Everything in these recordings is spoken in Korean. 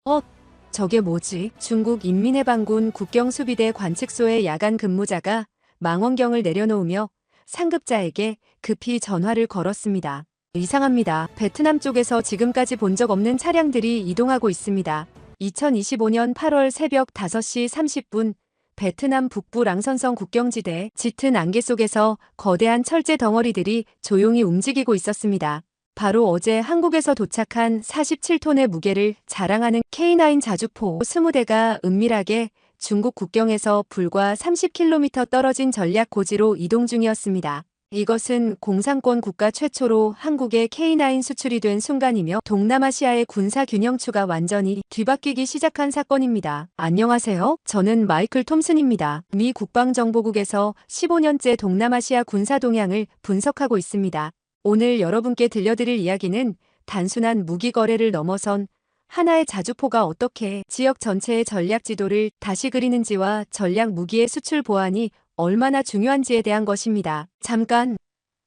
어, 저게 뭐지? 중국 인민해방군 국경수비대 관측소의 야간 근무자가 망원경을 내려놓으며 상급자에게 급히 전화를 걸었습니다. 이상합니다. 베트남 쪽에서 지금까지 본 적 없는 차량들이 이동하고 있습니다. 2025년 8월 새벽 5시 30분 베트남 북부 랑선성 국경지대 짙은 안개 속에서 거대한 철제 덩어리들이 조용히 움직이고 있었습니다. 바로 어제 한국에서 도착한 47톤의 무게를 자랑하는 K9 자주포 20대가 은밀하게 중국 국경에서 불과 30km 떨어진 전략 고지로 이동 중이었습니다. 이것은 공산권 국가 최초로 한국에 K9 수출이 된 순간이며 동남아시아의 군사 균형추가 완전히 뒤바뀌기 시작한 사건입니다. 안녕하세요. 저는 마이클 톰슨입니다. 미 국방정보국에서 15년째 동남아시아 군사 동향을 분석하고 있습니다. 오늘 여러분께 들려드릴 이야기는 단순한 무기 거래를 넘어선 하나의 자주포가 어떻게 지역 전체의 전략 지도를 다시 그리는지와 전략 무기의 수출 보안이 얼마나 중요한지에 대한 것입니다. 잠깐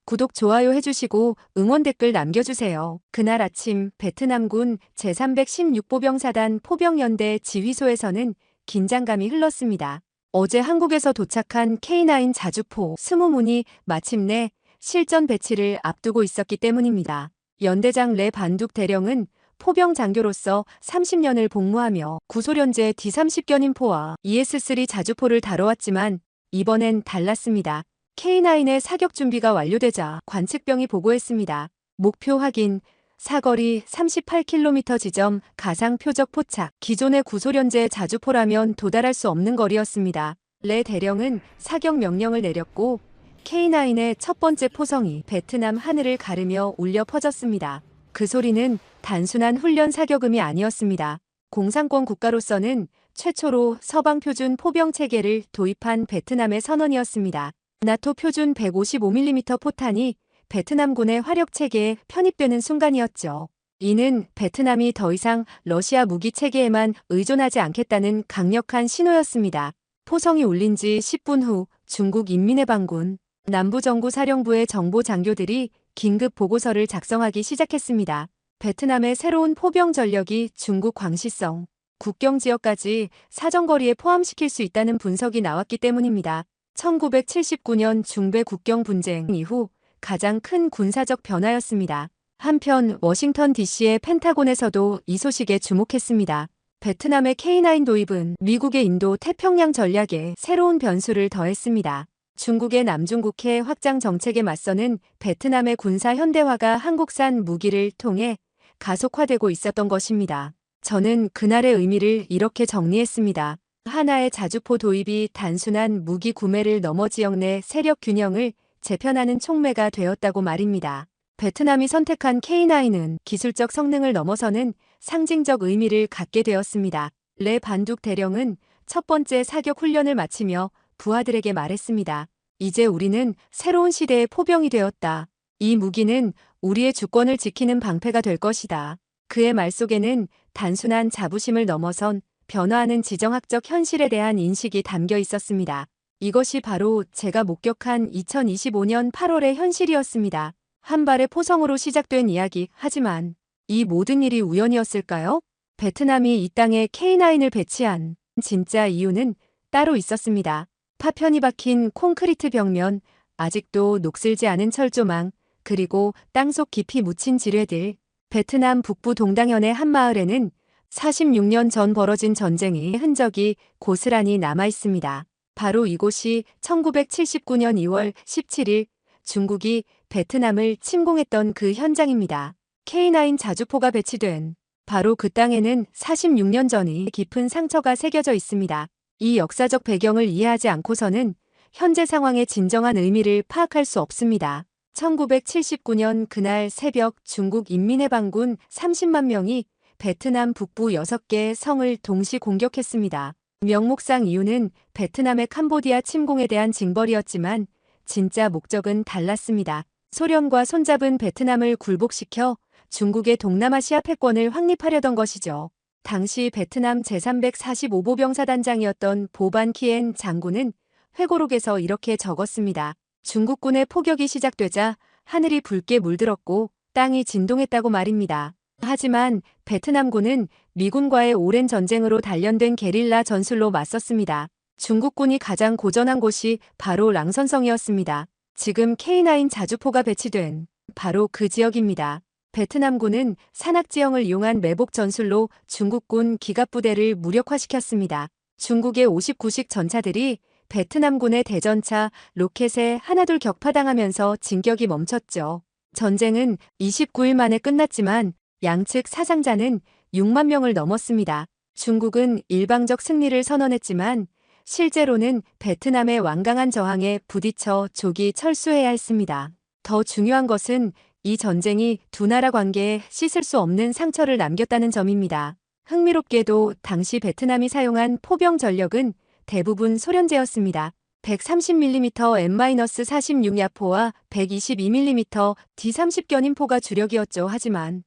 구독, 좋아요 해주시고 응원 댓글 남겨주세요. 그날 아침 베트남군 제316보병사단 포병연대 지휘소에서는 긴장감이 흘렀습니다. 어제 한국에서 도착한 K9 자주포 20문이 마침내 실전 배치를 앞두고 있었기 때문입니다. 연대장 레 반둑 대령은 포병 장교로서 30년을 복무하며 구소련제 D30견인포와 ES3 자주포를 다뤄왔지만 이번엔 달랐습니다. K9의 사격 준비가 완료되자 관측병이 보고했습니다. 목표 확인, 사거리 38km 지점 가상 표적 포착. 기존의 구소련제 자주포라면 도달할 수 없는 거리였습니다. 레 대령은 사격 명령을 내렸고 K9의 첫 번째 포성이 베트남 하늘을 가르며 울려 퍼졌습니다. 그 소리는 단순한 훈련 사격음이 아니었습니다. 공산권 국가로서는 최초로 서방 표준 포병 체계를 도입한 베트남의 선언이었습니다. 나토 표준 155mm 포탄이 베트남군의 화력 체계에 편입되는 순간이었죠. 이는 베트남이 더 이상 러시아 무기 체계에만 의존하지 않겠다는 강력한 신호였습니다. 포성이 울린 지 10분 후 중국 인민해방군 남부정부사령부의 정보 장교들이 긴급 보고서를 작성하기 시작했습니다. 베트남의 새로운 포병 전력이 중국 광시성 국경 지역까지 사정거리에 포함시킬 수 있다는 분석이 나왔기 때문입니다. 1979년 중배 국경 분쟁 이후 가장 큰 군사적 변화였습니다. 한편 워싱턴 DC의 펜타곤에서도 이 소식에 주목했습니다. 베트남의 K9 도입은 미국의 인도 태평양 전략에 새로운 변수를 더했습니다. 중국의 남중국해 확장 정책에 맞서는 베트남의 군사 현대화가 한국산 무기를 통해 가속화되고 있었던 것입니다. 저는 그날의 의미를 이렇게 정리했습니다. 하나의 자주포 도입이 단순한 무기 구매를 넘어 지역 내 세력 균형을 재편하는 촉매가 되었다고 말입니다. 베트남이 선택한 K9은 기술적 성능을 넘어서는 상징적 의미를 갖게 되었습니다. 레 반둑 대령은 첫 번째 사격 훈련을 마치며 부하들에게 말했습니다. 이제 우리는 새로운 시대의 포병이 되었다. 이 무기는 우리의 주권을 지키는 방패가 될 것이다. 그의 말 속에는 단순한 자부심을 넘어선 변화하는 지정학적 현실에 대한 인식이 담겨 있었습니다. 이것이 바로 제가 목격한 2025년 8월의 현실이었습니다. 한 발의 포성으로 시작된 이야기. 하지만 이 모든 일이 우연이었을까요? 베트남이 이 땅에 K9을 배치한 진짜 이유는 따로 있었습니다. 파편이 박힌 콘크리트 벽면, 아직도 녹슬지 않은 철조망, 그리고 땅속 깊이 묻힌 지뢰들. 베트남 북부 동당현의 한 마을에는 46년 전 벌어진 전쟁의 흔적이 고스란히 남아 있습니다. 바로 이곳이 1979년 2월 17일 중국이 베트남을 침공했던 그 현장입니다. K9 자주포가 배치된 바로 그 땅에는 46년 전의 깊은 상처가 새겨져 있습니다. 이 역사적 배경을 이해하지 않고서는 현재 상황의 진정한 의미를 파악할 수 없습니다. 1979년 그날 새벽 중국 인민해방군 30만 명이 베트남 북부 6개 성을 동시 공격했습니다. 명목상 이유는 베트남의 캄보디아 침공에 대한 징벌이었지만 진짜 목적은 달랐습니다. 소련과 손잡은 베트남을 굴복시켜 중국의 동남아시아 패권을 확립하려던 것이죠. 당시 베트남 제345보병사단장이었던 보반 키엔 장군은 회고록에서 이렇게 적었습니다. 중국군의 포격이 시작되자 하늘이 붉게 물들었고 땅이 진동했다고 말입니다. 하지만 베트남군은 미군과의 오랜 전쟁으로 단련된 게릴라 전술로 맞섰습니다. 중국군이 가장 고전한 곳이 바로 랑선성이었습니다. 지금 K9 자주포가 배치된 바로 그 지역입니다. 베트남군은 산악지형을 이용한 매복 전술로 중국군 기갑부대를 무력화시켰습니다. 중국의 59식 전차들이 베트남군의 대전차 로켓에 하나둘 격파당하면서 진격이 멈췄죠. 전쟁은 29일 만에 끝났지만 양측 사상자는 6만 명을 넘었습니다. 중국은 일방적 승리를 선언했지만 실제로는 베트남의 완강한 저항에 부딪혀 조기 철수해야 했습니다. 더 중요한 것은 이 전쟁이 두 나라 관계에 씻을 수 없는 상처를 남겼다는 점입니다. 흥미롭게도 당시 베트남이 사용한 포병 전력은 대부분 소련제였습니다. 130mm M-46 야포와 122mm D30 견인포가 주력이었죠. 하지만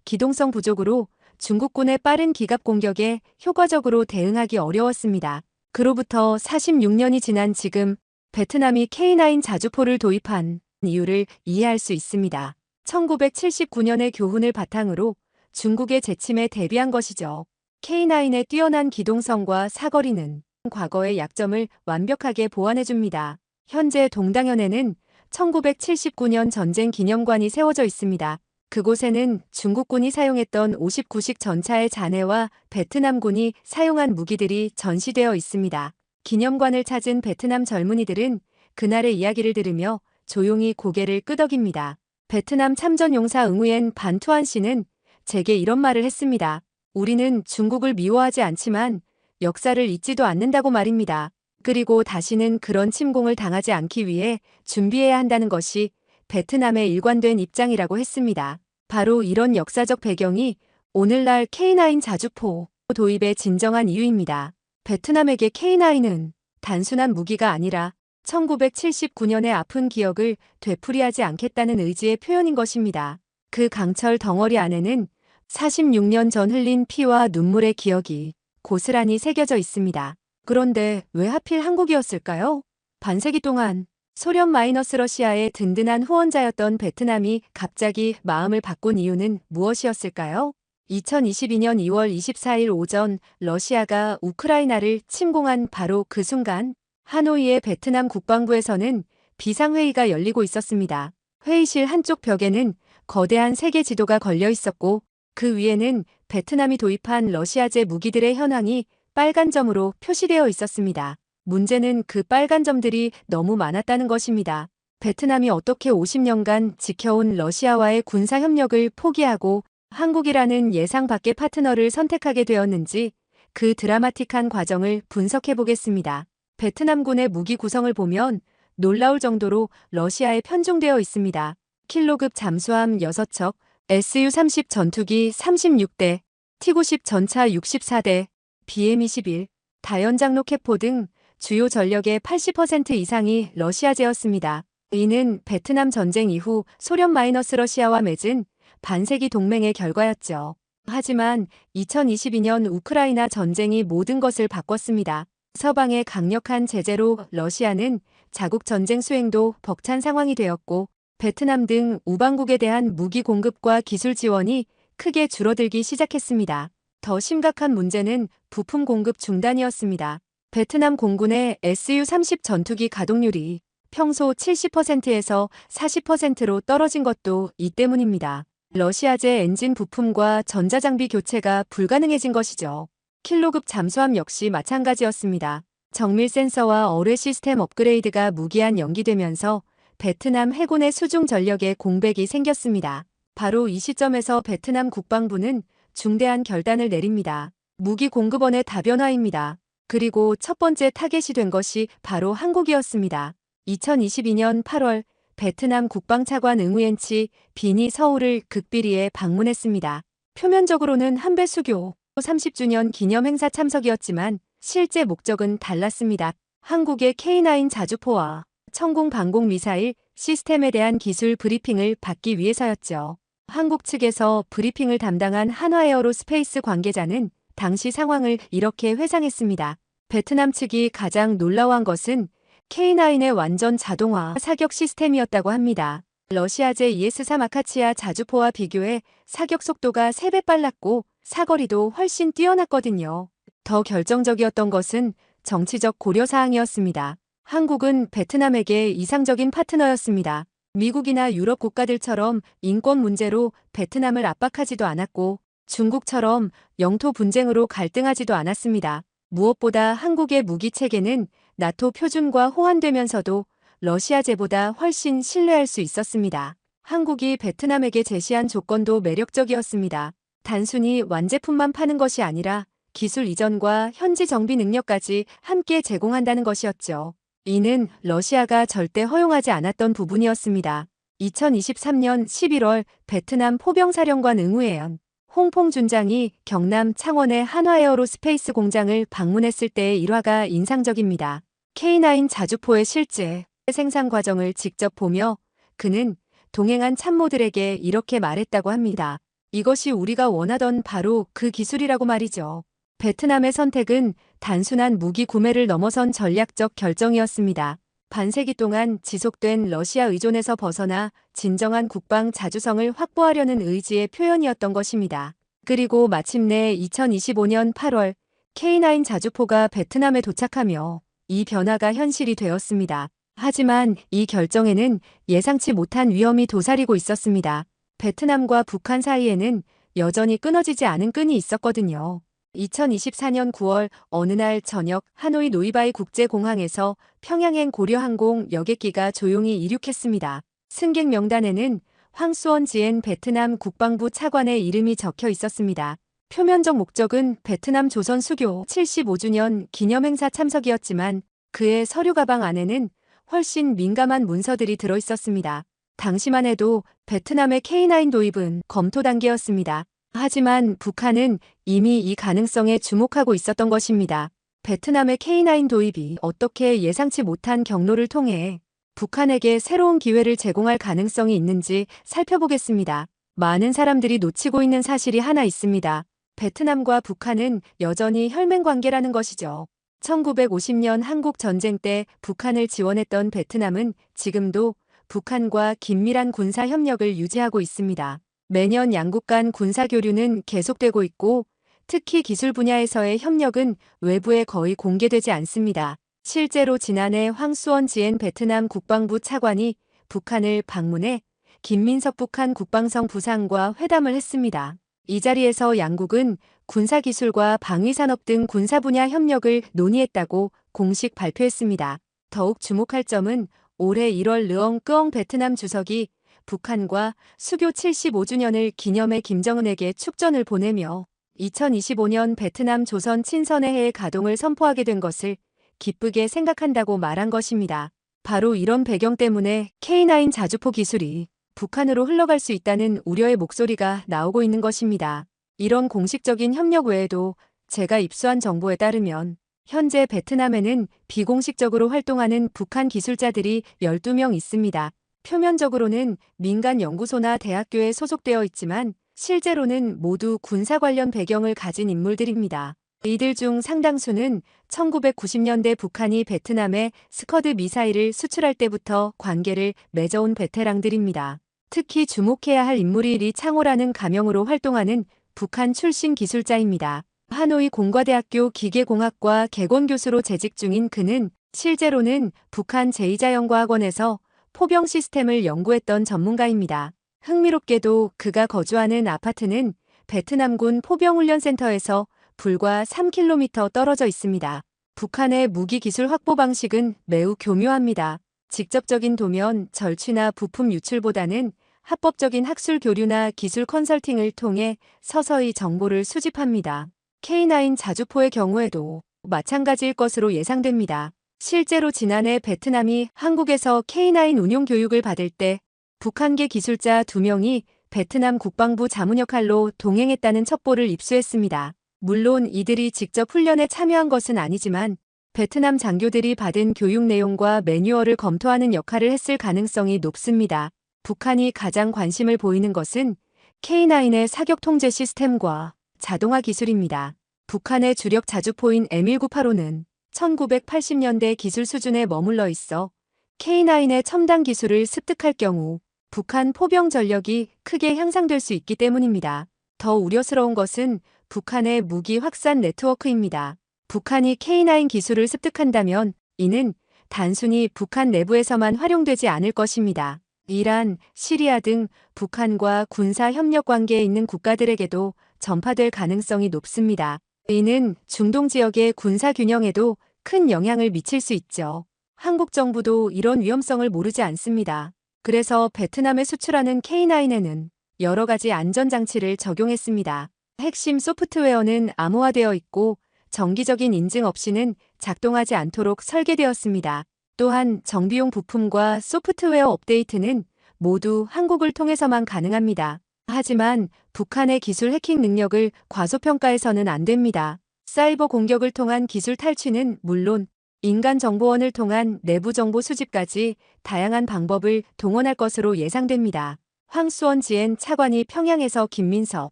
기동성 부족으로 중국군의 빠른 기갑 공격에 효과적으로 대응하기 어려웠습니다. 그로부터 46년이 지난 지금 베트남이 K9 자주포를 도입한 이유를 이해할 수 있습니다. 1979년의 교훈을 바탕으로 중국의 재침에 대비한 것이죠. K9의 뛰어난 기동성과 사거리는 과거의 약점을 완벽하게 보완해줍니다. 현재 동당현에는 1979년 전쟁 기념관이 세워져 있습니다. 그곳에는 중국군이 사용했던 59식 전차의 잔해와 베트남군이 사용한 무기들이 전시되어 있습니다. 기념관을 찾은 베트남 젊은이들은 그날의 이야기를 들으며 조용히 고개를 끄덕입니다. 베트남 참전용사 응우옌 반투안 씨는 제게 이런 말을 했습니다. 우리는 중국을 미워하지 않지만 역사를 잊지도 않는다고 말입니다. 그리고 다시는 그런 침공을 당하지 않기 위해 준비해야 한다는 것이 베트남의 일관된 입장이라고 했습니다. 바로 이런 역사적 배경이 오늘날 K9 자주포 도입의 진정한 이유입니다. 베트남에게 K9은 단순한 무기가 아니라 1979년의 아픈 기억을 되풀이하지 않겠다는 의지의 표현인 것입니다. 그 강철 덩어리 안에는 46년 전 흘린 피와 눈물의 기억이 고스란히 새겨져 있습니다. 그런데 왜 하필 한국이었을까요? 반세기 동안 소련-러시아의 든든한 후원자였던 베트남이 갑자기 마음을 바꾼 이유는 무엇이었을까요? 2022년 2월 24일 오전 러시아가 우크라이나를 침공한 바로 그 순간 하노이의 베트남 국방부에서는 비상회의가 열리고 있었습니다. 회의실 한쪽 벽에는 거대한 세계 지도가 걸려 있었고 그 위에는 베트남이 도입한 러시아제 무기들의 현황이 빨간 점으로 표시되어 있었습니다. 문제는 그 빨간 점들이 너무 많았다는 것입니다. 베트남이 어떻게 50년간 지켜온 러시아와의 군사 협력을 포기하고 한국이라는 예상 밖의 파트너를 선택하게 되었는지 그 드라마틱한 과정을 분석해 보겠습니다. 베트남군의 무기 구성을 보면 놀라울 정도로 러시아에 편중되어 있습니다. 킬로급 잠수함 6척, Su-30 전투기 36대, T-90 전차 64대, BM-21, 다연장 로켓포 등 주요 전력의 80% 이상이 러시아제였습니다. 이는 베트남 전쟁 이후 소련-러시아와 맺은 반세기 동맹의 결과였죠. 하지만 2022년 우크라이나 전쟁이 모든 것을 바꿨습니다. 서방의 강력한 제재로 러시아는 자국 전쟁 수행도 벅찬 상황이 되었고 베트남 등 우방국에 대한 무기 공급과 기술 지원이 크게 줄어들기 시작했습니다. 더 심각한 문제는 부품 공급 중단이었습니다. 베트남 공군의 Su-30 전투기 가동률이 평소 70%에서 40%로 떨어진 것도 이 때문입니다. 러시아제 엔진 부품과 전자장비 교체가 불가능해진 것이죠. 킬로급 잠수함 역시 마찬가지였습니다. 정밀 센서와 어뢰 시스템 업그레이드가 무기한 연기되면서 베트남 해군의 수중 전력에 공백이 생겼습니다. 바로 이 시점에서 베트남 국방부는 중대한 결단을 내립니다. 무기 공급원의 다변화입니다. 그리고 첫 번째 타겟이 된 것이 바로 한국이었습니다. 2022년 8월 베트남 국방차관 응우옌치 빈이 서울을 극비리에 방문했습니다. 표면적으로는 한배 수교 30주년 기념 행사 참석이었지만 실제 목적은 달랐습니다. 한국의 K9 자주포와 천공 방공 미사일 시스템에 대한 기술 브리핑을 받기 위해서였죠. 한국 측에서 브리핑을 담당한 한화에어로스페이스 관계자는 당시 상황을 이렇게 회상했습니다. 베트남 측이 가장 놀라워한 것은 K9의 완전 자동화 사격 시스템이었다고 합니다. 러시아제 ES-3 아카치아 자주포와 비교해 사격 속도가 3배 빨랐고 사거리도 훨씬 뛰어났거든요. 더 결정적이었던 것은 정치적 고려사항이었습니다. 한국은 베트남에게 이상적인 파트너였습니다. 미국이나 유럽 국가들처럼 인권 문제로 베트남을 압박하지도 않았고 중국처럼 영토 분쟁으로 갈등하지도 않았습니다. 무엇보다 한국의 무기 체계는 나토 표준과 호환되면서도 러시아제보다 훨씬 신뢰할 수 있었습니다. 한국이 베트남에게 제시한 조건도 매력적이었습니다. 단순히 완제품만 파는 것이 아니라 기술 이전과 현지 정비 능력까지 함께 제공한다는 것이었죠. 이는 러시아가 절대 허용하지 않았던 부분이었습니다. 2023년 11월 베트남 포병사령관 응우에연 홍퐁 준장이 경남 창원의 한화에어로스페이스 공장을 방문했을 때의 일화가 인상적입니다. K9 자주포의 실제 생산 과정을 직접 보며 그는 동행한 참모들에게 이렇게 말했다고 합니다. 이것이 우리가 원하던 바로 그 기술이라고 말이죠. 베트남의 선택은 단순한 무기 구매를 넘어선 전략적 결정이었습니다. 반세기 동안 지속된 러시아 의존에서 벗어나 진정한 국방 자주성을 확보하려는 의지의 표현이었던 것입니다. 그리고 마침내 2025년 8월 K9 자주포가 베트남에 도착하며 이 변화가 현실이 되었습니다. 하지만 이 결정에는 예상치 못한 위험이 도사리고 있었습니다. 베트남과 북한 사이에는 여전히 끊어지지 않은 끈이 있었거든요. 2024년 9월 어느 날 저녁 하노이 노이바이 국제공항에서 평양행 고려항공 여객기가 조용히 이륙했습니다. 승객 명단에는 황수원 지엔 베트남 국방부 차관의 이름이 적혀 있었습니다. 표면적 목적은 베트남 조선 수교 75주년 기념행사 참석이었지만 그의 서류 가방 안에는 훨씬 민감한 문서들이 들어 있었습니다. 당시만 해도 베트남의 K9 도입은 검토 단계였습니다. 하지만 북한은 이미 이 가능성에 주목하고 있었던 것입니다. 베트남의 K9 도입이 어떻게 예상치 못한 경로를 통해 북한에게 새로운 기회를 제공할 가능성이 있는지 살펴보겠습니다. 많은 사람들이 놓치고 있는 사실이 하나 있습니다. 베트남과 북한은 여전히 혈맹 관계라는 것이죠. 1950년 한국 전쟁 때 북한을 지원했던 베트남은 지금도 북한과 긴밀한 군사 협력을 유지하고 있습니다. 매년 양국 간 군사 교류는 계속되고 있고 특히 기술 분야에서의 협력은 외부에 거의 공개되지 않습니다. 실제로 지난해 황수원 지엔 베트남 국방부 차관이 북한을 방문해 김민석 북한 국방성 부상과 회담을 했습니다. 이 자리에서 양국은 군사기술과 방위산업 등 군사 분야 협력을 논의했다고 공식 발표했습니다. 더욱 주목할 점은 올해 1월 르엉 끄엉 베트남 주석이 북한과 수교 75주년을 기념해 김정은에게 축전을 보내며 2025년 베트남 조선 친선회의 가동을 선포하게 된 것을 기쁘게 생각한다고 말한 것입니다. 바로 이런 배경 때문에 K9 자주포 기술이 북한으로 흘러갈 수 있다는 우려의 목소리가 나오고 있는 것입니다. 이런 공식적인 협력 외에도 제가 입수한 정보에 따르면 현재 베트남에는 비공식적으로 활동하는 북한 기술자들이 12명 있습니다. 표면적으로는 민간 연구소나 대학교에 소속되어 있지만 실제로는 모두 군사 관련 배경을 가진 인물들입니다. 이들 중 상당수는 1990년대 북한이 베트남에 스커드 미사일을 수출할 때부터 관계를 맺어온 베테랑들입니다. 특히 주목해야 할 인물이 리 창호라는 가명으로 활동하는 북한 출신 기술자입니다. 하노이 공과대학교 기계공학과 개건교수로 재직 중인 그는 실제로는 북한 제2자연과학원에서 포병 시스템을 연구했던 전문가입니다. 흥미롭게도 그가 거주하는 아파트는 베트남군 포병훈련센터에서 불과 3km 떨어져 있습니다. 북한의 무기기술 확보 방식은 매우 교묘합니다. 직접적인 도면, 절취나 부품 유출보다는 합법적인 학술 교류나 기술 컨설팅을 통해 서서히 정보를 수집합니다. K9 자주포의 경우에도 마찬가지일 것으로 예상됩니다. 실제로 지난해 베트남이 한국에서 K9 운용 교육을 받을 때 북한계 기술자 2명이 베트남 국방부 자문 역할로 동행했다는 첩보를 입수했습니다. 물론 이들이 직접 훈련에 참여한 것은 아니지만 베트남 장교들이 받은 교육 내용과 매뉴얼을 검토하는 역할을 했을 가능성이 높습니다. 북한이 가장 관심을 보이는 것은 K9의 사격 통제 시스템과 자동화 기술입니다. 북한의 주력 자주포인 M1985는 1980년대 기술 수준에 머물러 있어 K9의 첨단 기술을 습득할 경우 북한 포병 전력이 크게 향상될 수 있기 때문입니다. 더 우려스러운 것은 북한의 무기 확산 네트워크입니다. 북한이 K9 기술을 습득한다면 이는 단순히 북한 내부에서만 활용되지 않을 것입니다. 이란, 시리아 등 북한과 군사 협력 관계에 있는 국가들에게도 전파될 가능성이 높습니다. 이는 중동 지역의 군사 균형에도 큰 영향을 미칠 수 있죠. 한국 정부도 이런 위험성을 모르지 않습니다. 그래서 베트남에 수출하는 K9에는 여러 가지 안전장치를 적용했습니다. 핵심 소프트웨어는 암호화되어 있고 정기적인 인증 없이는 작동하지 않도록 설계되었습니다. 또한 정비용 부품과 소프트웨어 업데이트는 모두 한국을 통해서만 가능합니다. 하지만 북한의 기술 해킹 능력을 과소평가해서는 안 됩니다. 사이버 공격을 통한 기술 탈취는 물론 인간정보원을 통한 내부 정보 수집까지 다양한 방법을 동원할 것으로 예상됩니다. 황수원 지엔 차관이 평양에서 김민석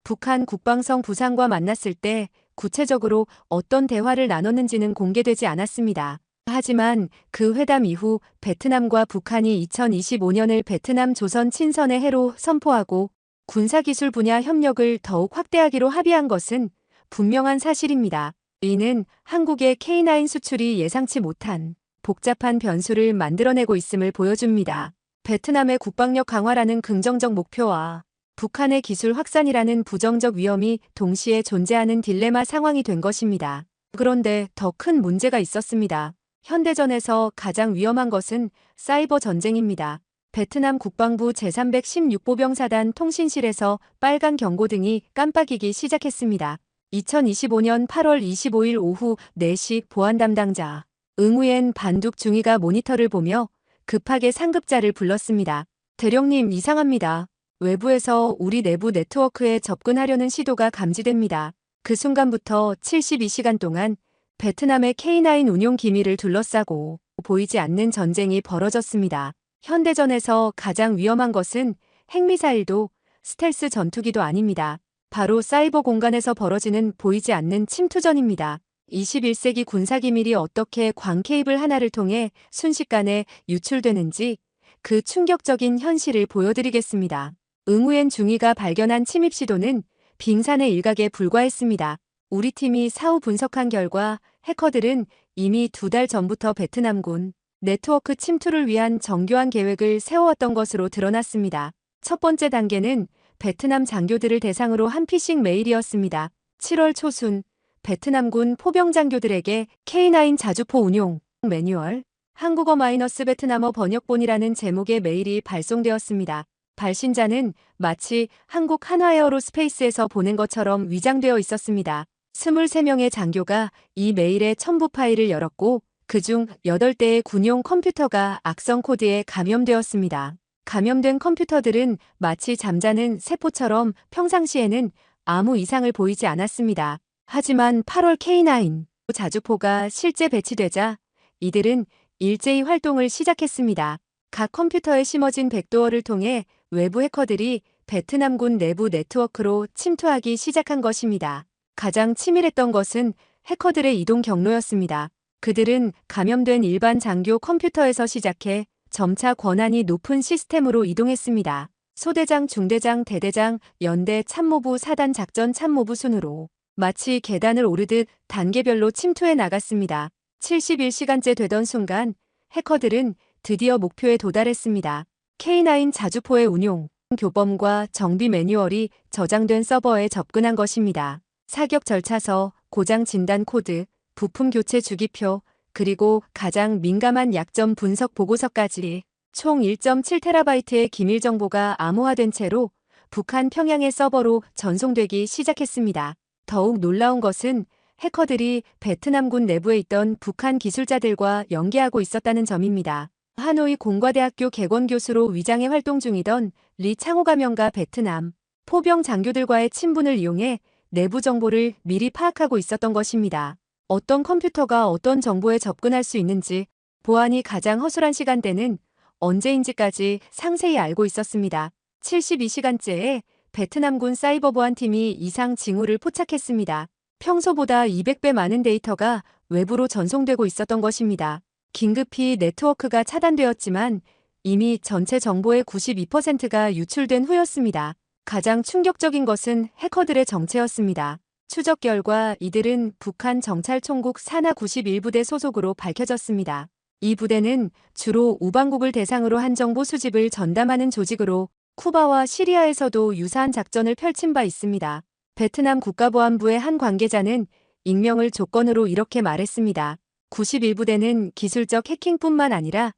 북한 국방성 부상과 만났을 때 구체적으로 어떤 대화를 나눴는지는 공개되지 않았습니다. 하지만 그 회담 이후 베트남과 북한이 2025년을 베트남 조선 친선의 해로 선포하고 군사기술 분야 협력을 더욱 확대하기로 합의한 것은 분명한 사실입니다. 이는 한국의 K9 수출이 예상치 못한 복잡한 변수를 만들어내고 있음을 보여줍니다. 베트남의 국방력 강화라는 긍정적 목표와 북한의 기술 확산이라는 부정적 위험이 동시에 존재하는 딜레마 상황이 된 것입니다. 그런데 더 큰 문제가 있었습니다. 현대전에서 가장 위험한 것은 사이버 전쟁입니다. 베트남 국방부 제316보병사단 통신실에서 빨간 경고등이 깜빡이기 시작했습니다. 2025년 8월 25일 오후 4시 보안 담당자 응우엔 반둑 중위가 모니터를 보며 급하게 상급자를 불렀습니다. 대령님, 이상합니다. 외부에서 우리 내부 네트워크에 접근하려는 시도가 감지됩니다. 그 순간부터 72시간 동안 베트남의 K9 운용 기밀을 둘러싸고 보이지 않는 전쟁이 벌어졌습니다. 현대전에서 가장 위험한 것은 핵미사일도 스텔스 전투기도 아닙니다. 바로 사이버 공간에서 벌어지는 보이지 않는 침투전입니다. 21세기 군사기밀이 어떻게 광 케이블 하나를 통해 순식간에 유출되는지 그 충격적인 현실을 보여드리겠습니다. 응우엔 중위가 발견한 침입 시도는 빙산의 일각에 불과했습니다. 우리 팀이 사후 분석한 결과 해커들은 이미 2달 전부터 베트남군 네트워크 침투를 위한 정교한 계획을 세워왔던 것으로 드러났습니다. 첫 번째 단계는 베트남 장교들을 대상으로 한 피싱 메일이었습니다. 7월 초순 베트남군 포병 장교들에게 K9 자주포 운용 매뉴얼 한국어 마이너스 베트남어 번역본이라는 제목의 메일이 발송되었습니다. 발신자는 마치 한국 한화에어로스페이스에서 보낸 것처럼 위장되어 있었습니다. 23명의 장교가 이 메일의 첨부 파일을 열었고 그중 8대의 군용 컴퓨터가 악성 코드에 감염되었습니다. 감염된 컴퓨터들은 마치 잠자는 세포처럼 평상시에는 아무 이상을 보이지 않았습니다. 하지만 8월 K9 자주포가 실제 배치되자 이들은 일제히 활동을 시작했습니다. 각 컴퓨터에 심어진 백도어를 통해 외부 해커들이 베트남군 내부 네트워크로 침투하기 시작한 것입니다. 가장 치밀했던 것은 해커들의 이동 경로였습니다. 그들은 감염된 일반 장교 컴퓨터에서 시작해 점차 권한이 높은 시스템으로 이동했습니다. 소대장, 중대장, 대대장, 연대, 참모부, 사단, 작전 참모부 순으로 마치 계단을 오르듯 단계별로 침투해 나갔습니다. 71시간째 되던 순간 해커들은 드디어 목표에 도달했습니다. K9 자주포의 운용, 교범과 정비 매뉴얼이 저장된 서버에 접근한 것입니다. 사격 절차서, 고장 진단 코드, 부품 교체 주기표, 그리고 가장 민감한 약점 분석 보고서까지 총 1.7TB의 기밀 정보가 암호화된 채로 북한 평양의 서버로 전송되기 시작했습니다. 더욱 놀라운 것은 해커들이 베트남군 내부에 있던 북한 기술자들과 연계하고 있었다는 점입니다. 하노이 공과대학교 개건 교수로 위장해 활동 중이던 리 창호 가명가 베트남 포병 장교들과의 친분을 이용해 내부 정보를 미리 파악하고 있었던 것입니다. 어떤 컴퓨터가 어떤 정보에 접근할 수 있는지, 보안이 가장 허술한 시간대는 언제인지까지 상세히 알고 있었습니다. 72시간째에 베트남군 사이버 보안팀이 이상 징후를 포착했습니다. 평소보다 200배 많은 데이터가 외부로 전송되고 있었던 것입니다. 긴급히 네트워크가 차단되었지만 이미 전체 정보의 92%가 유출된 후였습니다. 가장 충격적인 것은 해커들의 정체였습니다. 추적 결과 이들은 북한 정찰총국 산하 91부대 소속으로 밝혀졌습니다. 이 부대는 주로 우방국을 대상으로 한 정보 수집을 전담하는 조직으로 쿠바와 시리아에서도 유사한 작전을 펼친 바 있습니다. 베트남 국가보안부의 한 관계자는 익명을 조건으로 이렇게 말했습니다. 91부대는 기술적 해킹뿐만 아니라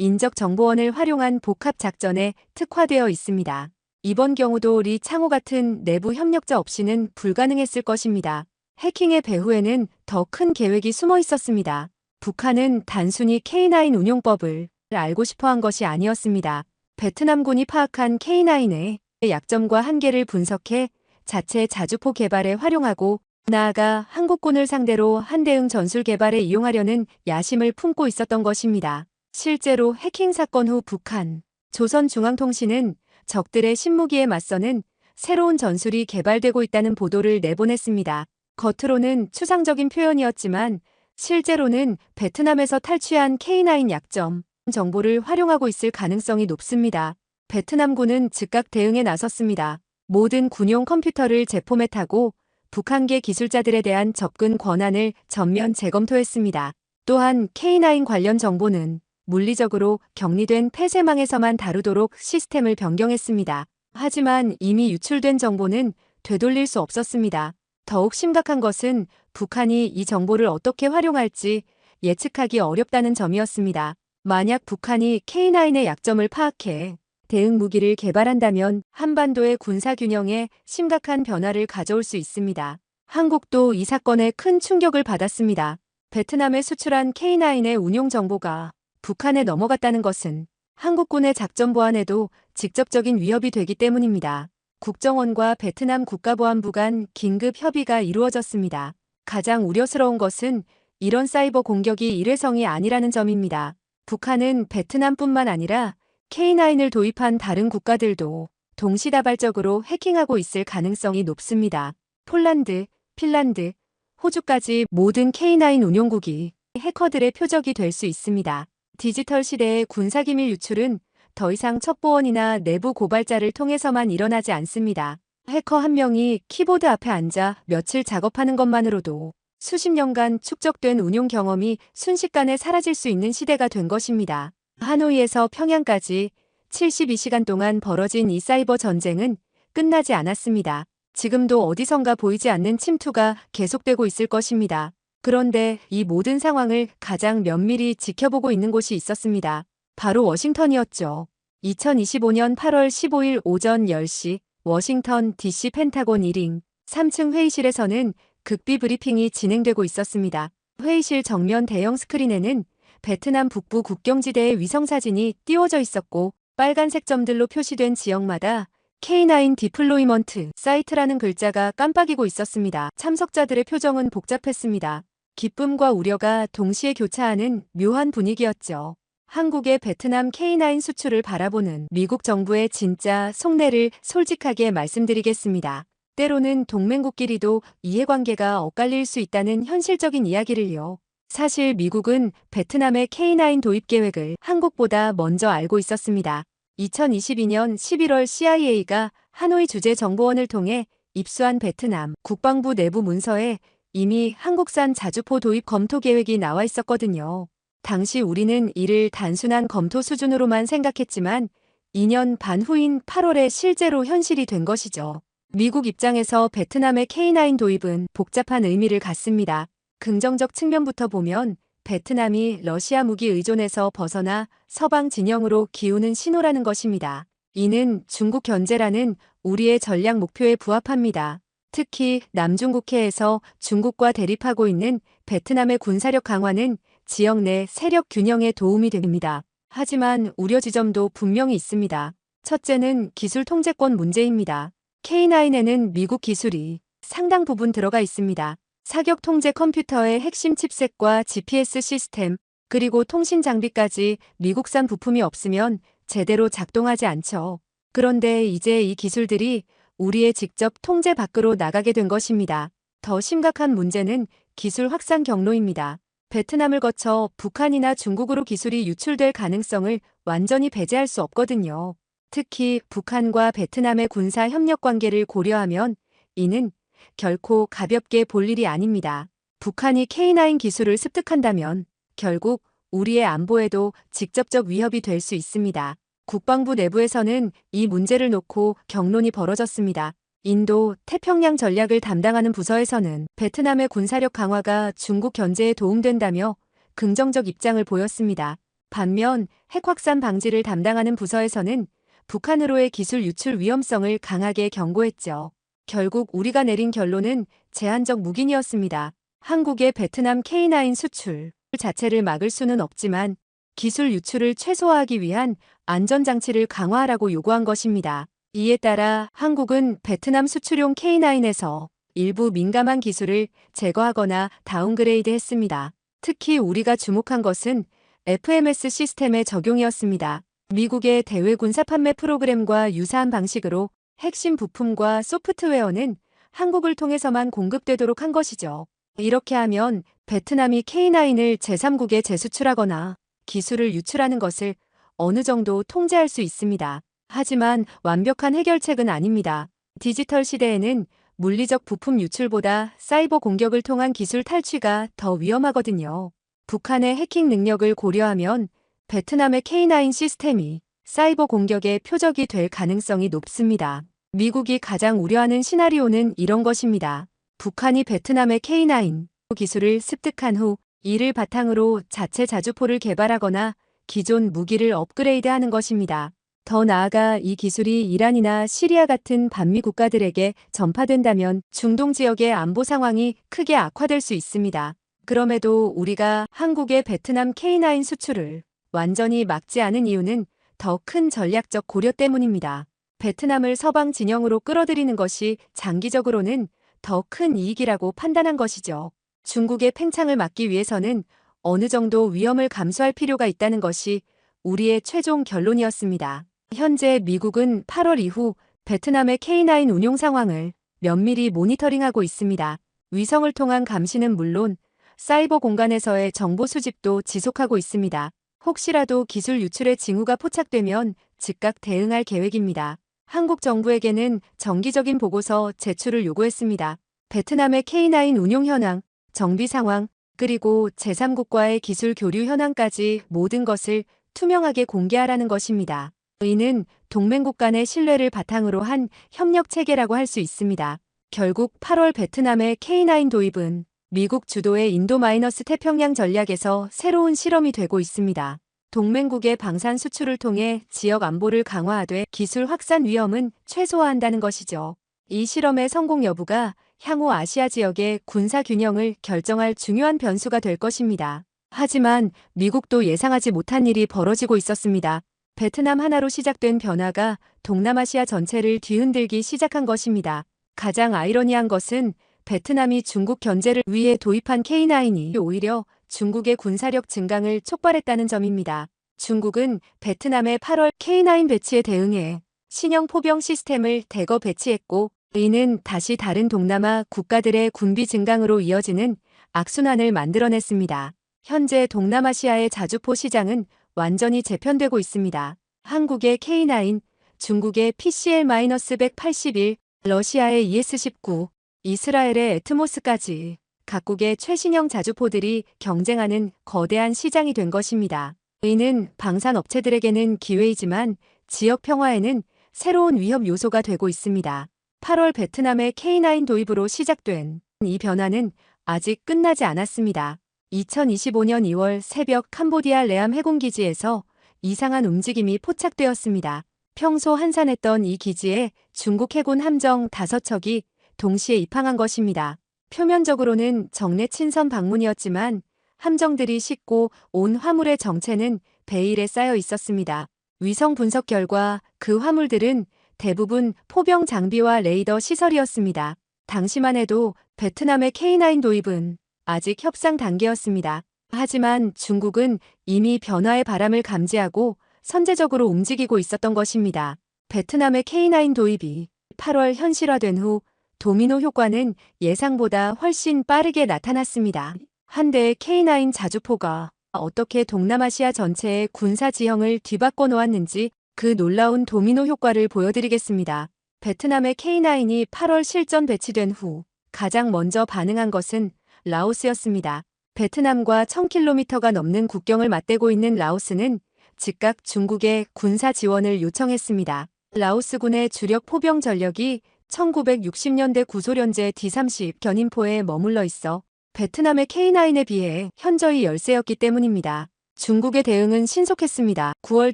인적 정보원을 활용한 복합 작전에 특화되어 있습니다. 이번 경우도 리 창호 같은 내부 협력자 없이는 불가능했을 것입니다. 해킹의 배후에는 더 큰 계획이 숨어 있었습니다. 북한은 단순히 K9 운용법을 알고 싶어한 것이 아니었습니다. 베트남군이 파악한 K9의 약점과 한계를 분석해 자체 자주포 개발에 활용하고 나아가 한국군을 상대로 한대응 전술 개발에 이용하려는 야심을 품고 있었던 것입니다. 실제로 해킹 사건 후 북한, 조선중앙통신은 적들의 신무기에 맞서는 새로운 전술이 개발되고 있다는 보도를 내보냈습니다. 겉으로는 추상적인 표현이었지만 실제로는 베트남에서 탈취한 K9 약점 정보를 활용하고 있을 가능성이 높습니다. 베트남군은 즉각 대응에 나섰습니다. 모든 군용 컴퓨터를 재포맷하고 북한계 기술자들에 대한 접근 권한을 전면 재검토했습니다. 또한 K9 관련 정보는 물리적으로 격리된 폐쇄망에서만 다루도록 시스템을 변경했습니다. 하지만 이미 유출된 정보는 되돌릴 수 없었습니다. 더욱 심각한 것은 북한이 이 정보를 어떻게 활용할지 예측하기 어렵다는 점이었습니다. 만약 북한이 K9의 약점을 파악해 대응 무기를 개발한다면 한반도의 군사균형에 심각한 변화를 가져올 수 있습니다. 한국도 이 사건에 큰 충격을 받았습니다. 베트남에 수출한 K9의 운용 정보가 북한에 넘어갔다는 것은 한국군의 작전 보안에도 직접적인 위협이 되기 때문입니다. 국정원과 베트남 국가보안부 간 긴급 협의가 이루어졌습니다. 가장 우려스러운 것은 이런 사이버 공격이 일회성이 아니라는 점입니다. 북한은 베트남뿐만 아니라 K9을 도입한 다른 국가들도 동시다발적으로 해킹하고 있을 가능성이 높습니다. 폴란드, 핀란드, 호주까지 모든 K9 운용국이 해커들의 표적이 될 수 있습니다. 디지털 시대의 군사기밀 유출은 더 이상 첩보원이나 내부 고발자를 통해서만 일어나지 않습니다. 해커 한 명이 키보드 앞에 앉아 며칠 작업하는 것만으로도 수십 년간 축적된 운용 경험이 순식간에 사라질 수 있는 시대가 된 것입니다. 하노이에서 평양까지 72시간 동안 벌어진 이 사이버 전쟁은 끝나지 않았습니다. 지금도 어디선가 보이지 않는 침투가 계속되고 있을 것입니다. 그런데 이 모든 상황을 가장 면밀히 지켜보고 있는 곳이 있었습니다. 바로 워싱턴이었죠. 2025년 8월 15일 오전 10시 워싱턴 DC 펜타곤 1인 3층 회의실에서는 극비 브리핑이 진행되고 있었습니다. 회의실 정면 대형 스크린에는 베트남 북부 국경지대의 위성사진이 띄워져 있었고 빨간색 점들로 표시된 지역마다 K9 디플로이먼트 사이트라는 글자가 깜빡이고 있었습니다. 참석자들의 표정은 복잡했습니다. 기쁨과 우려가 동시에 교차하는 묘한 분위기였죠. 한국의 베트남 K9 수출을 바라보는 미국 정부의 진짜 속내를 솔직하게 말씀드리겠습니다. 때로는 동맹국끼리도 이해관계가 엇갈릴 수 있다는 현실적인 이야기를요. 사실 미국은 베트남의 K9 도입 계획을 한국보다 먼저 알고 있었습니다. 2022년 11월 CIA가 하노이 주재정보원을 통해 입수한 베트남 국방부 내부 문서에 이미 한국산 자주포 도입 검토 계획이 나와 있었거든요. 당시 우리는 이를 단순한 검토 수준으로만 생각했지만 2년 반 후인 8월에 실제로 현실이 된 것이죠. 미국 입장에서 베트남의 K9 도입은 복잡한 의미를 갖습니다. 긍정적 측면부터 보면 베트남이 러시아 무기 의존에서 벗어나 서방 진영으로 기우는 신호라는 것입니다. 이는 중국 견제라는 우리의 전략 목표에 부합합니다. 특히 남중국해에서 중국과 대립하고 있는 베트남의 군사력 강화는 지역 내 세력 균형에 도움이 됩니다. 하지만 우려 지점도 분명히 있습니다. 첫째는 기술 통제권 문제입니다. K9에는 미국 기술이 상당 부분 들어가 있습니다. 사격 통제 컴퓨터의 핵심 칩셋과 GPS 시스템, 그리고 통신 장비까지 미국산 부품이 없으면 제대로 작동하지 않죠. 그런데 이제 이 기술들이 우리의 직접 통제 밖으로 나가게 된 것입니다. 더 심각한 문제는 기술 확산 경로입니다. 베트남을 거쳐 북한이나 중국으로 기술이 유출될 가능성을 완전히 배제할 수 없거든요. 특히 북한과 베트남의 군사 협력 관계를 고려하면 이는 결코 가볍게 볼 일이 아닙니다. 북한이 K9 기술을 습득한다면 결국 우리의 안보에도 직접적 위협이 될 수 있습니다. 국방부 내부에서는 이 문제를 놓고 격론이 벌어졌습니다. 인도 태평양 전략을 담당하는 부서에서는 베트남의 군사력 강화가 중국 견제에 도움된다며 긍정적 입장을 보였습니다. 반면 핵 확산 방지를 담당하는 부서에서는 북한으로의 기술 유출 위험성을 강하게 경고했죠. 결국 우리가 내린 결론은 제한적 묵인이었습니다. 한국의 베트남 K9 수출 자체를 막을 수는 없지만 기술 유출을 최소화하기 위한 안전장치를 강화하라고 요구한 것입니다. 이에 따라 한국은 베트남 수출용 K9에서 일부 민감한 기술을 제거하거나 다운그레이드 했습니다. 특히 우리가 주목한 것은 FMS 시스템의 적용이었습니다. 미국의 대외 군사 판매 프로그램과 유사한 방식으로 핵심 부품과 소프트웨어는 한국을 통해서만 공급되도록 한 것이죠. 이렇게 하면 베트남이 K9을 제3국에 재수출하거나 기술을 유출하는 것을 어느 정도 통제할 수 있습니다. 하지만 완벽한 해결책은 아닙니다. 디지털 시대에는 물리적 부품 유출보다 사이버 공격을 통한 기술 탈취가 더 위험하거든요. 북한의 해킹 능력을 고려하면 베트남의 K9 시스템이 사이버 공격의 표적이 될 가능성이 높습니다. 미국이 가장 우려하는 시나리오는 이런 것입니다. 북한이 베트남의 K9 기술을 습득한 후 이를 바탕으로 자체 자주포를 개발하거나 기존 무기를 업그레이드하는 것입니다. 더 나아가 이 기술이 이란이나 시리아 같은 반미 국가들에게 전파된다면 중동 지역의 안보 상황이 크게 악화될 수 있습니다. 그럼에도 우리가 한국의 베트남 K9 수출을 완전히 막지 않은 이유는 더 큰 전략적 고려 때문입니다. 베트남을 서방 진영으로 끌어들이는 것이 장기적으로는 더 큰 이익이라고 판단한 것이죠. 중국의 팽창을 막기 위해서는 어느 정도 위험을 감수할 필요가 있다는 것이 우리의 최종 결론이었습니다. 현재 미국은 8월 이후 베트남의 K9 운용 상황을 면밀히 모니터링하고 있습니다. 위성을 통한 감시는 물론 사이버 공간에서의 정보 수집도 지속하고 있습니다. 혹시라도 기술 유출의 징후가 포착되면 즉각 대응할 계획입니다. 한국 정부에게는 정기적인 보고서 제출을 요구했습니다. 베트남의 K9 운용 현황, 정비 상황, 그리고 제3국과의 기술 교류 현황까지 모든 것을 투명하게 공개하라는 것입니다. 이는 동맹국 간의 신뢰를 바탕으로 한 협력 체계라고 할 수 있습니다. 결국 8월 베트남의 K9 도입은 미국 주도의 인도- 태평양 전략에서 새로운 실험이 되고 있습니다. 동맹국의 방산 수출을 통해 지역 안보를 강화하되 기술 확산 위험은 최소화한다는 것이죠. 이 실험의 성공 여부가 향후 아시아 지역의 군사 균형을 결정할 중요한 변수가 될 것입니다. 하지만 미국도 예상하지 못한 일이 벌어지고 있었습니다. 베트남 하나로 시작된 변화가 동남아시아 전체를 뒤흔들기 시작한 것입니다. 가장 아이러니한 것은 베트남이 중국 견제를 위해 도입한 K9이 오히려 중국의 군사력 증강을 촉발했다는 점입니다. 중국은 베트남의 8월 K9 배치에 대응해 신형 포병 시스템을 대거 배치했고 이는 다시 다른 동남아 국가들의 군비 증강으로 이어지는 악순환을 만들어냈습니다. 현재 동남아시아의 자주포 시장은 완전히 재편되고 있습니다. 한국의 K9, 중국의 PCL-181, 러시아의 ES-19, 이스라엘의 애트모스까지 각국의 최신형 자주포들이 경쟁하는 거대한 시장이 된 것입니다. 이는 방산 업체들에게는 기회이지만 지역 평화에는 새로운 위협 요소가 되고 있습니다. 8월 베트남의 K9 도입으로 시작된 이 변화는 아직 끝나지 않았습니다. 2025년 2월 새벽 캄보디아 레암 해군기지에서 이상한 움직임이 포착되었습니다. 평소 한산했던 이 기지에 중국 해군 함정 5척이 동시에 입항한 것입니다. 표면적으로는 정례 친선 방문이었지만 함정들이 싣고 온 화물의 정체는 베일에 쌓여 있었습니다. 위성 분석 결과 그 화물들은 대부분 포병 장비와 레이더 시설이었습니다. 당시만 해도 베트남의 K9 도입은 아직 협상 단계였습니다. 하지만 중국은 이미 변화의 바람을 감지하고 선제적으로 움직이고 있었던 것입니다. 베트남의 K9 도입이 8월 현실화된 후 도미노 효과는 예상보다 훨씬 빠르게 나타났습니다. 한 대의 K9 자주포가 어떻게 동남아시아 전체의 군사 지형을 뒤바꿔 놓았는지 그 놀라운 도미노 효과를 보여드리겠습니다. 베트남의 K9이 8월 실전 배치된 후 가장 먼저 반응한 것은 라오스였습니다. 베트남과 1000km가 넘는 국경을 맞대고 있는 라오스는 즉각 중국에 군사 지원을 요청했습니다. 라오스군의 주력 포병 전력이 1960년대 구소련제 D-30 견인포에 머물러 있어 베트남의 K9에 비해 현저히 열세였기 때문입니다. 중국의 대응은 신속했습니다. 9월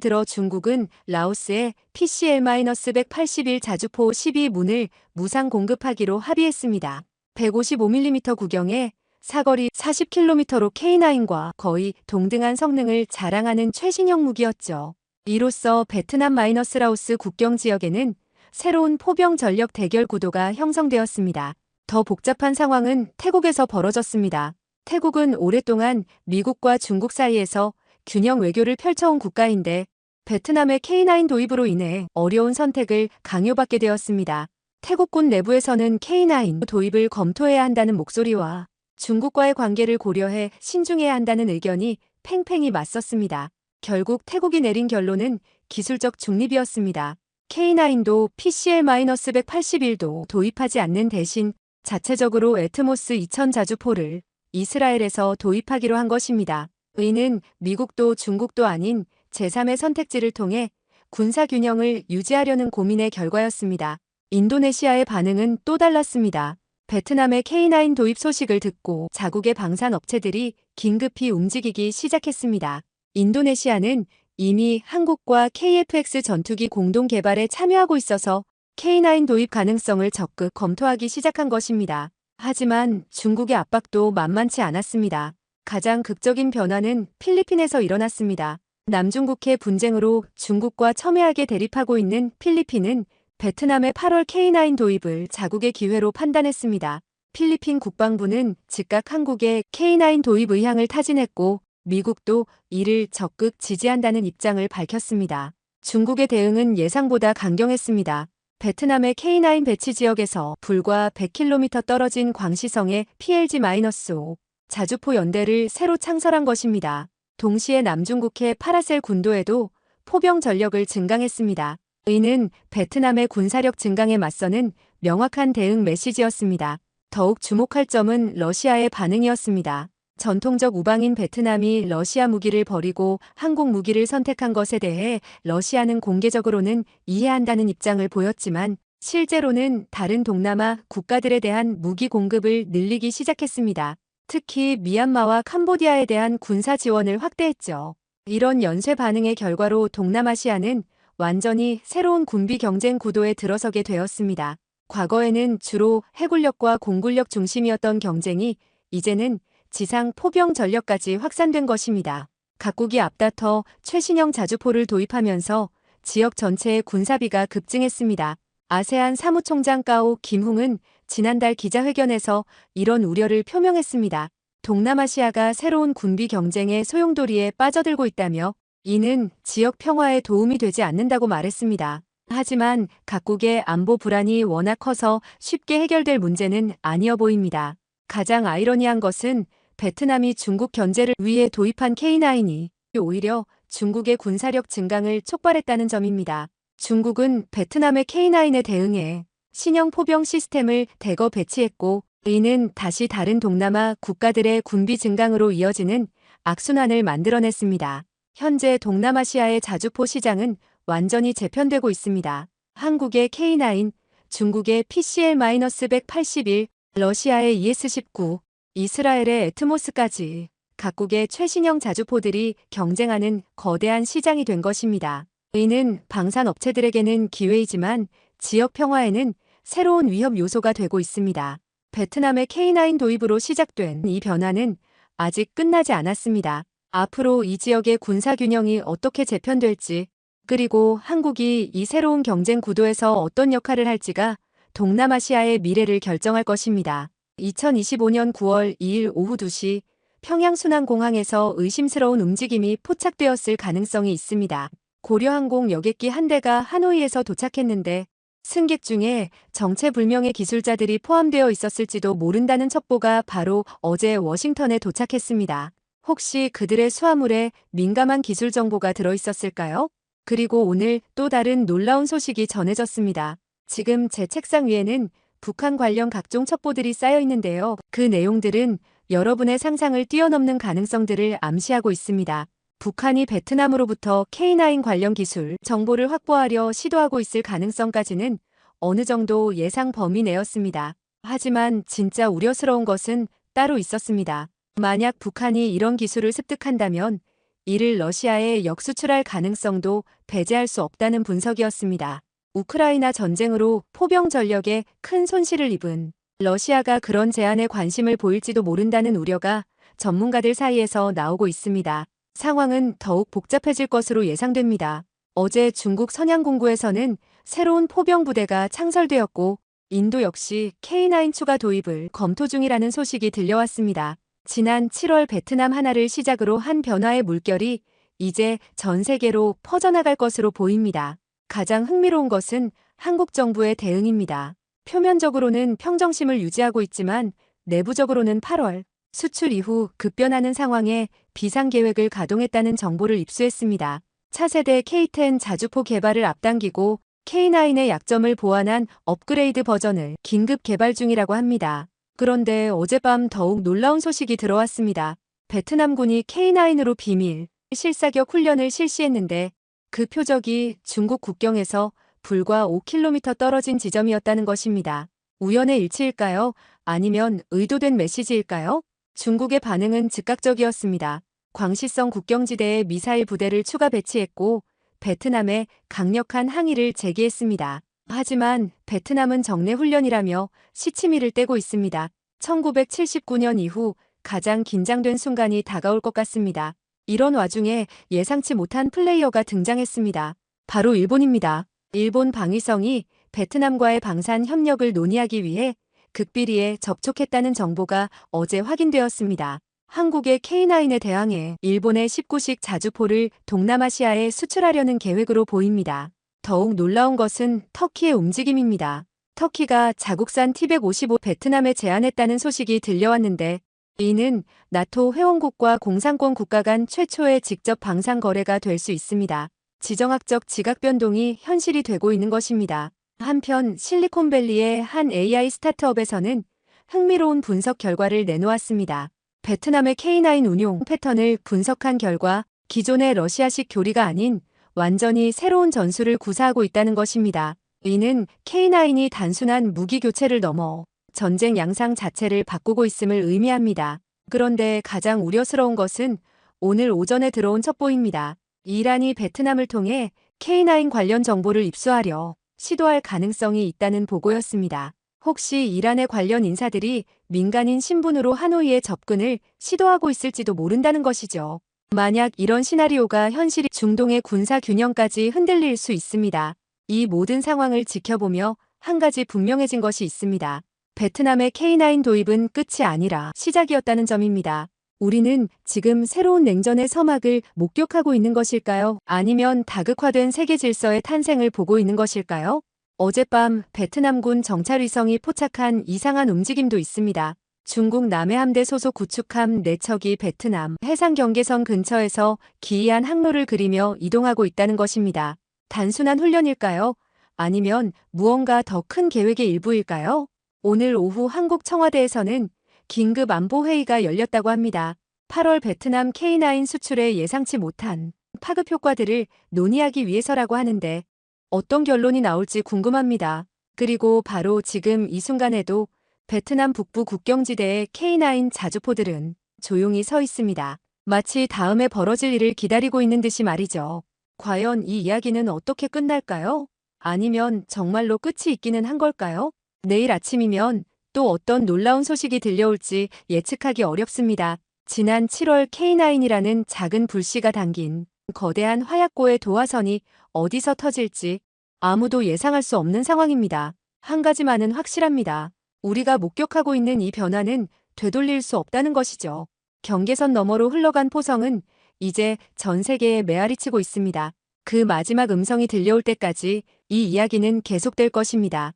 들어 중국은 라오스에 PCL-181 자주포 12문을 무상 공급하기로 합의했습니다. 155mm 구경에 사거리 40km로 K9과 거의 동등한 성능을 자랑하는 최신형 무기였죠. 이로써 베트남-라오스 국경 지역에는 새로운 포병 전력 대결 구도가 형성되었습니다. 더 복잡한 상황은 태국에서 벌어졌습니다. 태국은 오랫동안 미국과 중국 사이에서 균형 외교를 펼쳐온 국가인데 베트남의 K9 도입으로 인해 어려운 선택을 강요받게 되었습니다. 태국군 내부에서는 K9 도입을 검토해야 한다는 목소리와 중국과의 관계를 고려해 신중해야 한다는 의견이 팽팽히 맞섰습니다. 결국 태국이 내린 결론은 기술적 중립이었습니다. K9도 PCL-181도 도입하지 않는 대신 자체적으로 애트모스 2000 자주포를 이스라엘에서 도입하기로 한 것입니다. 이는 미국도 중국도 아닌 제3의 선택지를 통해 군사균형을 유지하려는 고민의 결과였습니다. 인도네시아의 반응은 또 달랐습니다. 베트남의 K9 도입 소식을 듣고 자국의 방산업체들이 긴급히 움직이기 시작했습니다. 인도네시아는 이미 한국과 KF-X 전투기 공동 개발에 참여하고 있어서 K9 도입 가능성을 적극 검토하기 시작한 것입니다. 하지만 중국의 압박도 만만치 않았습니다. 가장 극적인 변화는 필리핀에서 일어났습니다. 남중국해 분쟁으로 중국과 첨예하게 대립하고 있는 필리핀은 베트남의 8월 K9 도입을 자국의 기회로 판단했습니다. 필리핀 국방부는 즉각 한국의 K9 도입 의향을 타진했고 미국도 이를 적극 지지한다는 입장을 밝혔습니다. 중국의 대응은 예상보다 강경했습니다. 베트남의 K9 배치 지역에서 불과 100km 떨어진 광시성의 PLG-5 자주포 연대를 새로 창설한 것입니다. 동시에 남중국해 파라셀 군도에도 포병 전력을 증강했습니다. 이는 베트남의 군사력 증강에 맞서는 명확한 대응 메시지였습니다. 더욱 주목할 점은 러시아의 반응이었습니다. 전통적 우방인 베트남이 러시아 무기를 버리고 한국 무기를 선택한 것에 대해 러시아는 공개적으로는 이해한다는 입장을 보였지만 실제로는 다른 동남아 국가들에 대한 무기 공급을 늘리기 시작했습니다. 특히 미얀마와 캄보디아에 대한 군사 지원을 확대했죠. 이런 연쇄 반응의 결과로 동남아시아는 완전히 새로운 군비 경쟁 구도에 들어서게 되었습니다. 과거에는 주로 해군력과 공군력 중심이었던 경쟁이 이제는 지상 포병 전력까지 확산된 것입니다. 각국이 앞다퉈 최신형 자주포를 도입하면서 지역 전체의 군사비가 급증했습니다. 아세안 사무총장 까오 김흥은 지난달 기자회견에서 이런 우려를 표명했습니다. 동남아시아가 새로운 군비 경쟁의 소용돌이에 빠져들고 있다며 이는 지역 평화에 도움이 되지 않는다고 말했습니다. 하지만 각국의 안보 불안이 워낙 커서 쉽게 해결될 문제는 아니어 보입니다. 가장 아이러니한 것은 베트남이 중국 견제를 위해 도입한 K9이 오히려 중국의 군사력 증강을 촉발했다는 점입니다. 중국은 베트남의 K9에 대응해 신형 포병 시스템을 대거 배치했고 이는 다시 다른 동남아 국가들의 군비 증강으로 이어지는 악순환을 만들어냈습니다. 현재 동남아시아의 자주포 시장은 완전히 재편되고 있습니다. 한국의 K9, 중국의 PCL-181, 러시아의 ES-19, 이스라엘의 애트모스까지 각국의 최신형 자주포들이 경쟁하는 거대한 시장이 된 것입니다. 이는 방산업체들에게는 기회이지만 지역 평화에는 새로운 위협 요소가 되고 있습니다. 베트남의 K9 도입으로 시작된 이 변화는 아직 끝나지 않았습니다. 앞으로 이 지역의 군사균형이 어떻게 재편될지, 그리고 한국이 이 새로운 경쟁 구도에서 어떤 역할을 할지가 동남아시아의 미래를 결정할 것입니다. 2025년 9월 2일 오후 2시 평양순환공항에서 의심스러운 움직임이 포착되었을 가능성이 있습니다. 고려항공 여객기 한 대가 하노이에서 도착했는데 승객 중에 정체불명의 기술자들이 포함되어 있었을지도 모른다는 첩보가 바로 어제 워싱턴에 도착했습니다. 혹시 그들의 수화물에 민감한 기술 정보가 들어있었을까요? 그리고 오늘 또 다른 놀라운 소식이 전해졌습니다. 지금 제 책상 위에는 북한 관련 각종 첩보들이 쌓여 있는데요. 그 내용들은 여러분의 상상을 뛰어넘는 가능성들을 암시하고 있습니다. 북한이 베트남으로부터 K9 관련 기술 정보를 확보하려 시도하고 있을 가능성까지는 어느 정도 예상 범위 내였습니다. 하지만 진짜 우려스러운 것은 따로 있었습니다. 만약 북한이 이런 기술을 습득한다면 이를 러시아에 역수출할 가능성도 배제할 수 없다는 분석이었습니다. 우크라이나 전쟁으로 포병 전력에 큰 손실을 입은 러시아가 그런 제안에 관심을 보일지도 모른다는 우려가 전문가들 사이에서 나오고 있습니다. 상황은 더욱 복잡해질 것으로 예상됩니다. 어제 중국 선양공구에서는 새로운 포병 부대가 창설되었고 인도 역시 K9 추가 도입을 검토 중이라는 소식이 들려왔습니다. 지난 7월 베트남 하나를 시작으로 한 변화의 물결이 이제 전 세계로 퍼져나갈 것으로 보입니다. 가장 흥미로운 것은 한국 정부의 대응입니다. 표면적으로는 평정심을 유지하고 있지만 내부적으로는 8월 수출 이후 급변하는 상황에 비상계획을 가동했다는 정보를 입수했습니다. 차세대 K10 자주포 개발을 앞당기고 K9의 약점을 보완한 업그레이드 버전을 긴급 개발 중이라고 합니다. 그런데 어젯밤 더욱 놀라운 소식이 들어왔습니다. 베트남군이 K9으로 비밀 실사격 훈련을 실시했는데 그 표적이 중국 국경에서 불과 5km 떨어진 지점이었다는 것입니다. 우연의 일치일까요? 아니면 의도된 메시지일까요? 중국의 반응은 즉각적이었습니다. 광시성 국경지대에 미사일 부대를 추가 배치했고 베트남에 강력한 항의를 제기했습니다. 하지만 베트남은 정례 훈련이라며 시치미를 떼고 있습니다. 1979년 이후 가장 긴장된 순간이 다가올 것 같습니다. 이런 와중에 예상치 못한 플레이어가 등장했습니다. 바로 일본입니다. 일본 방위성이 베트남과의 방산 협력을 논의하기 위해 극비리에 접촉했다는 정보가 어제 확인되었습니다. 한국의 K9에 대항해 일본의 19식 자주포를 동남아시아에 수출하려는 계획으로 보입니다. 더욱 놀라운 것은 터키의 움직임입니다. 터키가 자국산 T-155 베트남에 제안했다는 소식이 들려왔는데 이는 나토 회원국과 공산권 국가 간 최초의 직접 방산 거래가 될 수 있습니다. 지정학적 지각 변동이 현실이 되고 있는 것입니다. 한편 실리콘밸리의 한 AI 스타트업에서는 흥미로운 분석 결과를 내놓았습니다. 베트남의 K9 운용 패턴을 분석한 결과 기존의 러시아식 교리가 아닌 완전히 새로운 전술을 구사하고 있다는 것입니다. 이는 K9이 단순한 무기 교체를 넘어 전쟁 양상 자체를 바꾸고 있음을 의미합니다. 그런데 가장 우려스러운 것은 오늘 오전에 들어온 첩보입니다. 이란이 베트남을 통해 K9 관련 정보를 입수하려 시도할 가능성이 있다는 보고였습니다. 혹시 이란의 관련 인사들이 민간인 신분으로 하노이에 접근을 시도하고 있을지도 모른다는 것이죠. 만약 이런 시나리오가 현실이 중동의 군사 균형까지 흔들릴 수 있습니다. 이 모든 상황을 지켜보며 한 가지 분명해진 것이 있습니다. 베트남의 K9 도입은 끝이 아니라 시작이었다는 점입니다. 우리는 지금 새로운 냉전의 서막을 목격하고 있는 것일까요? 아니면 다극화된 세계 질서의 탄생을 보고 있는 것일까요? 어젯밤 베트남군 정찰위성이 포착한 이상한 움직임도 있습니다. 중국 남해함대 소속 구축함 4척이 베트남 해상 경계선 근처에서 기이한 항로를 그리며 이동하고 있다는 것입니다. 단순한 훈련일까요? 아니면 무언가 더 큰 계획의 일부일까요? 오늘 오후 한국 청와대에서는 긴급 안보회의가 열렸다고 합니다. 8월 베트남 K9 수출에 예상치 못한 파급 효과들을 논의하기 위해서라고 하는데 어떤 결론이 나올지 궁금합니다. 그리고 바로 지금 이 순간에도 베트남 북부 국경지대의 K9 자주포들은 조용히 서 있습니다. 마치 다음에 벌어질 일을 기다리고 있는 듯이 말이죠. 과연 이 이야기는 어떻게 끝날까요? 아니면 정말로 끝이 있기는 한 걸까요? 내일 아침이면 또 어떤 놀라운 소식이 들려올지 예측하기 어렵습니다. 지난 7월 K9이라는 작은 불씨가 담긴 거대한 화약고의 도화선이 어디서 터질지 아무도 예상할 수 없는 상황입니다. 한 가지만은 확실합니다. 우리가 목격하고 있는 이 변화는 되돌릴 수 없다는 것이죠. 경계선 너머로 흘러간 포성은 이제 전 세계에 메아리치고 있습니다. 그 마지막 음성이 들려올 때까지 이 이야기는 계속될 것입니다.